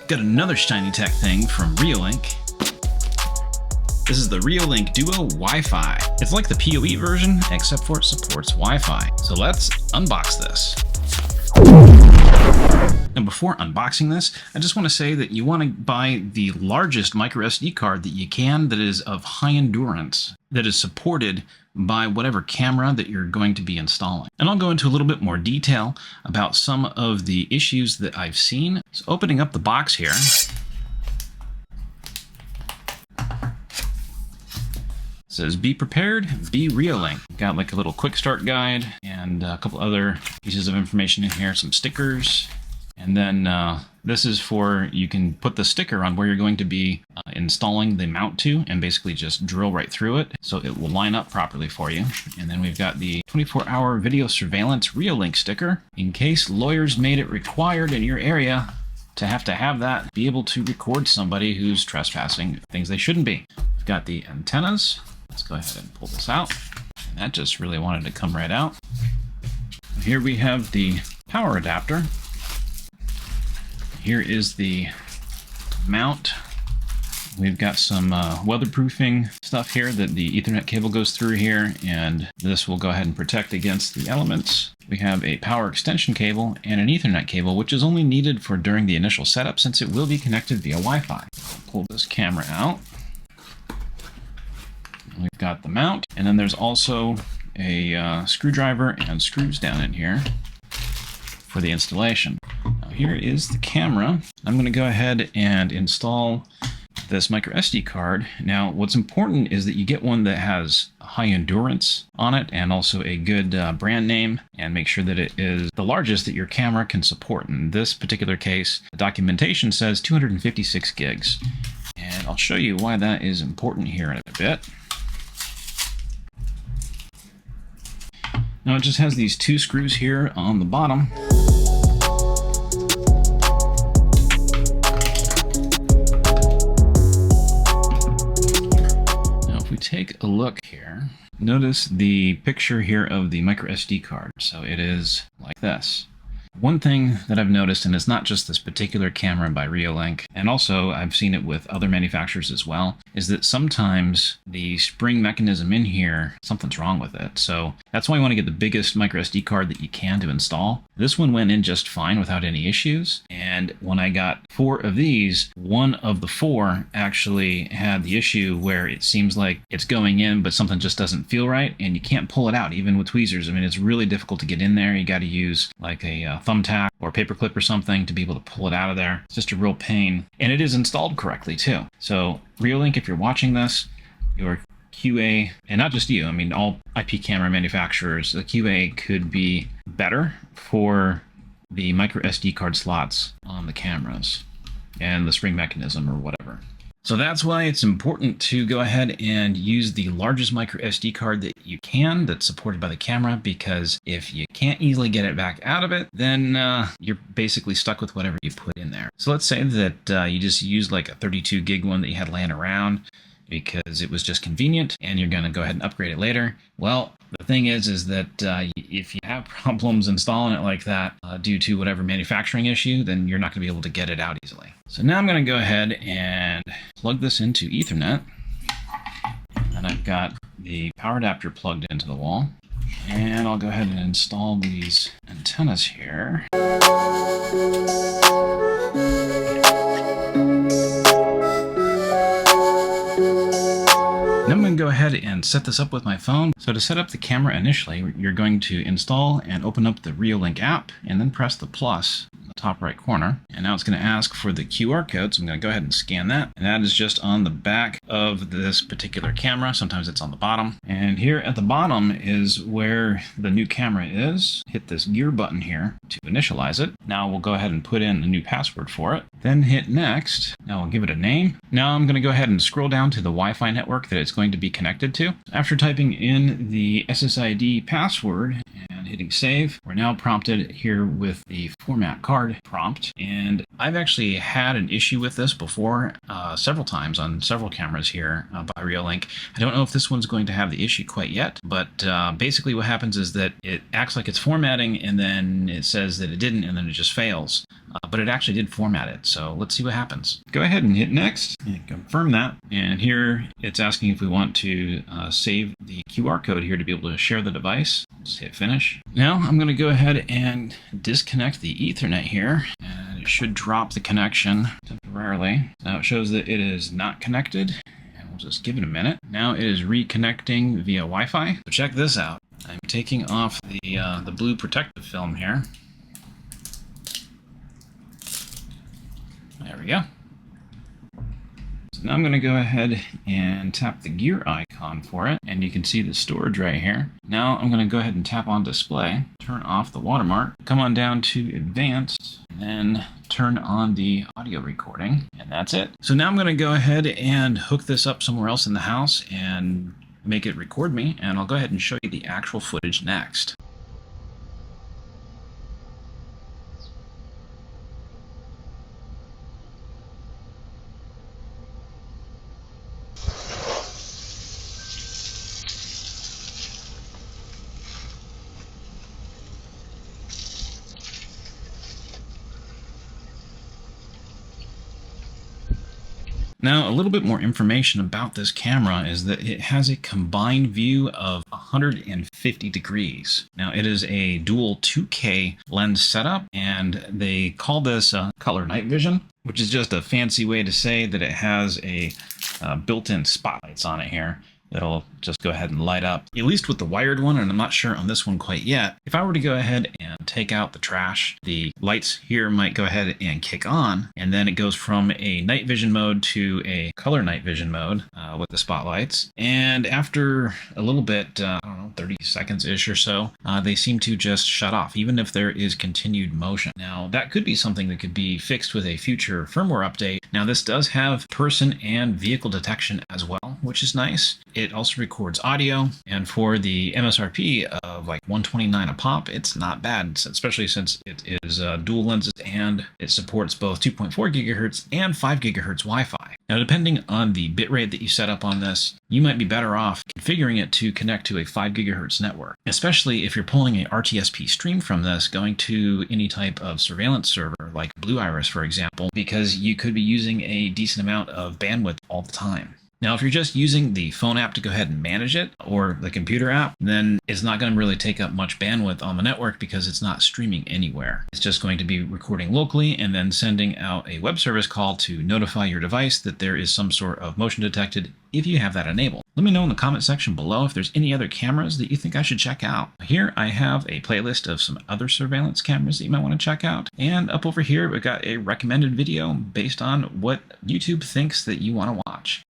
Got another shiny tech thing from ReoLink. This is the Reolink Duo Wi-Fi. It's like the PoE version, except for it supports Wi-Fi. So let's unbox this. And before unboxing this, I just want to say that you want to buy the largest microSD card that you can that is of high endurance, that is supported by whatever camera that you're going to be installing. And I'll go into a little bit more detail about some of the issues that I've seen. So opening up the box here, it says, be prepared, be Reolink. Got like a little quick start guide and a couple other pieces of information in here, some stickers. And then this is for, you can put the sticker on where you're going to be installing the mount to and basically just drill right through it so it will line up properly for you. And then we've got the 24-hour video surveillance Reolink sticker in case lawyers made it required in your area to have that, be able to record somebody who's trespassing things they shouldn't be. We've got the antennas. Let's go ahead and pull this out. And that just really wanted to come right out. Here we have the power adapter. Here is the mount. We've got some weatherproofing stuff here that the Ethernet cable goes through here, and this will go ahead and protect against the elements. We have a power extension cable and an Ethernet cable, which is only needed for during the initial setup since it will be connected via Wi-Fi. I'll pull this camera out. We've got the mount, and then there's also a screwdriver and screws down in here for the installation. Now here is the camera. I'm going to go ahead and install this microSD card. Now what's important is that you get one that has high endurance on it and also a good brand name, and make sure that it is the largest that your camera can support. In this particular case, the documentation says 256 gigs. And I'll show you why that is important here in a bit. Now it just has these two screws here on the bottom. Now if we take a look here, notice the picture here of the microSD card. So it is like this. One thing that I've noticed, and it's not just this particular camera by Reolink, and also I've seen it with other manufacturers as well, is that sometimes the spring mechanism in here, something's wrong with it. So that's why you want to get the biggest microSD card that you can to install. This one went in just fine without any issues. And when I got 4 of these, one of the 4 actually had the issue where it seems like it's going in, but something just doesn't feel right, and you can't pull it out, even with tweezers. I mean, it's really difficult to get in there. You got to use like a thumbtack or paper clip or something to be able to pull it out of there. It's just a real pain. And it is installed correctly too. So Reolink, if you're watching this, your QA, and not just you, I mean all IP camera manufacturers, the QA could be better for the micro SD card slots on the cameras and the spring mechanism or whatever. So that's why it's important to go ahead and use the largest micro SD card that you can that's supported by the camera, because if you can't easily get it back out of it, then you're basically stuck with whatever you put in there. So let's say that you just used like a 32 gig one that you had laying around because it was just convenient and you're going to go ahead and upgrade it later. Well, the thing is that if you have problems installing it like that due to whatever manufacturing issue, then you're not going to be able to get it out easily. So now I'm going to go ahead and plug this into Ethernet. And I've got the power adapter plugged into the wall. And I'll go ahead and install these antennas here. Now I'm going to go ahead and set this up with my phone. So to set up the camera initially, you're going to install and open up the Reolink app and then press the plus in the top right corner. And now it's going to ask for the QR code. So I'm going to go ahead and scan that. And that is just on the back of this particular camera. Sometimes it's on the bottom. And here at the bottom is where the new camera is. Hit this gear button here to initialize it. Now we'll go ahead and put in a new password for it. Then hit next. Now we'll give it a name. Now I'm going to go ahead and scroll down to the Wi-Fi network that it's going to be connected to. After typing in the SSID password and hitting save, we're now prompted here with the format card prompt. And I've actually had an issue with this before several times on several cameras here by Reolink. I don't know if this one's going to have the issue quite yet, but basically what happens is that it acts like it's formatting and then it says that it didn't, and then it just fails. but it actually did format it. So let's see what happens. Go ahead and hit next and confirm that. And here it's asking if we want to save the QR code here to be able to share the device. Just hit finish. Now I'm going to go ahead and disconnect the Ethernet here, and it should drop the connection temporarily. Now it shows that it is not connected. Just give it a minute. Now it is reconnecting via Wi-Fi. So check this out. I'm taking off the blue protective film here. There we go. So now I'm going to go ahead and tap the gear icon for it, and you can see the storage right here. Now I'm going to go ahead and tap on display, turn off the watermark, come on down to advanced, and then turn on the audio recording, and that's it. So now I'm going to go ahead and hook this up somewhere else in the house and make it record me, and I'll go ahead and show you the actual footage next. Now, a little bit more information about this camera is that it has a combined view of 150 degrees. Now, it is a dual 2K lens setup, and they call this color night vision, which is just a fancy way to say that it has a built-in spotlights on it here that'll just go ahead and light up, at least with the wired one, and I'm not sure on this one quite yet. If I were to go ahead and take out the trash, the lights here might go ahead and kick on, and then it goes from a night vision mode to a color night vision mode with the spotlights. And after a little bit, I don't know, 30 seconds-ish or so, they seem to just shut off, even if there is continued motion. Now, that could be something that could be fixed with a future firmware update. Now, this does have person and vehicle detection as well, which is nice. It also records audio, and for the MSRP of like $129 a pop, it's not bad, especially since it is dual lenses and it supports both 2.4 gigahertz and 5 gigahertz Wi-Fi. Now, depending on the bitrate that you set up on this, you might be better off configuring it to connect to a 5 gigahertz network, especially if you're pulling a RTSP stream from this going to any type of surveillance server like Blue Iris, for example, because you could be using a decent amount of bandwidth all the time. Now, if you're just using the phone app to go ahead and manage it, or the computer app, then it's not going to really take up much bandwidth on the network because it's not streaming anywhere. It's just going to be recording locally and then sending out a web service call to notify your device that there is some sort of motion detected if you have that enabled. Let me know in the comment section below if there's any other cameras that you think I should check out. Here I have a playlist of some other surveillance cameras that you might want to check out. And up over here, we've got a recommended video based on what YouTube thinks that you want to watch.